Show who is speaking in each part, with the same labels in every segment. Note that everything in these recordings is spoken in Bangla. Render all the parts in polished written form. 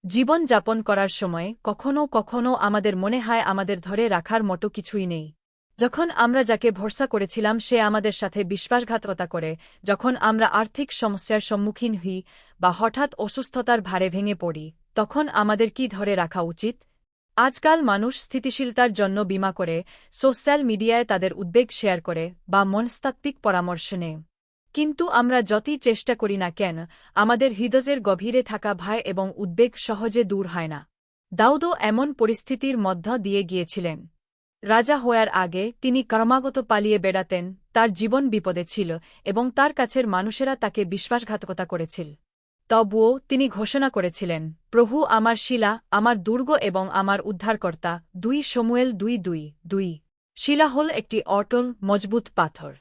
Speaker 1: জীবন যাপন করার সময় কখনও কখনও আমাদের মনে হয় আমাদের ধরে রাখার মতো কিছুই নেই। যখন আমরা যাকে ভরসা করেছিলাম সে আমাদের সাথে বিশ্বাসঘাতকতা করে, যখন আমরা আর্থিক সমস্যার সম্মুখীন হই বা হঠাৎ অসুস্থতার ভারে ভেঙে পড়ি, তখন আমাদের কি ধরে রাখা উচিত? আজকাল মানুষ স্থিতিশীলতার জন্য বীমা করে, সোশ্যাল মিডিয়ায় তাদের উদ্বেগ শেয়ার করে বা মনস্তাত্ত্বিক পরামর্শ নেয়। কিন্তু আমরা যতই চেষ্টা করি না কেন, আমাদের হৃদয়ের গভীরে থাকা ভয় এবং উদ্বেগ সহজে দূর হয় না। দাউদও এমন পরিস্থিতির মধ্য দিয়ে গিয়েছিলেন। রাজা হওয়ার আগে তিনি ক্রমাগত পালিয়ে বেড়াতেন, তার জীবন বিপদে ছিল এবং তার কাছের মানুষেরা তাকে বিশ্বাসঘাতকতা করেছিল। তবুও তিনি ঘোষণা করেছিলেন, প্রভু আমার শিলা, আমার দুর্গ এবং আমার উদ্ধারকর্তা। ২ শমূয়েল ২:২-২। শিলা হল একটি অটল, মজবুত পাথর।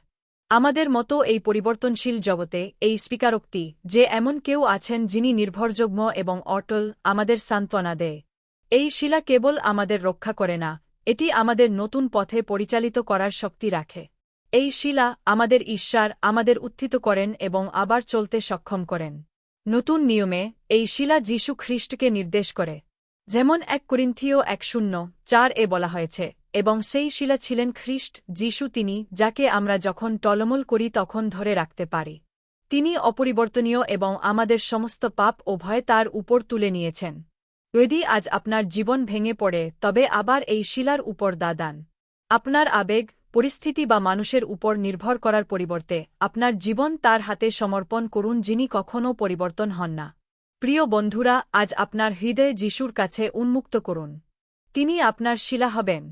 Speaker 1: আমাদের মতো এই পরিবর্তনশীল জগতে এই স্বীকারোক্তি যে এমন কেউ আছেন যিনি নির্ভরযোগ্য এবং অটল আমাদের সান্ত্বনা দেয়। এই শিলা কেবল আমাদের রক্ষা করে না, এটি আমাদের নতুন পথে পরিচালিত করার শক্তি রাখে। এই শিলা আমাদের ঈশ্বর আমাদের উত্থিত করেন এবং আবার চলতে সক্ষম করেন। নতুন নিয়মে এই শিলা যীশু খ্রিস্টকে নির্দেশ করে। যেমন ১ করিন্থীয় ১:০৪ বলা হয়েছে, এবং সেই শিলা ছিলেন খ্রিস্ট যীশু, তিনি যাকে আমরা যখন টলমল করি তখন ধরে রাখতে পারি। তিনি অপরিবর্তনীয় এবং আমাদের সমস্ত পাপ ও ভয় তার উপর তুলে নিয়েছেন। যদি আজ আপনার জীবন ভেঙে পড়ে তবে আবার এই শিলার উপর দাঁড়ান। আপনার আবেগ, পরিস্থিতি বা মানুষের উপর নির্ভর করার পরিবর্তে আপনার জীবন তার হাতে সমর্পণ করুন যিনি কখনও পরিবর্তন হন না। প্রিয় বন্ধুরা, আজ আপনার হৃদয় যিশুর কাছে উন্মুক্ত করুন। তিনি আপনার শিলা হবেন।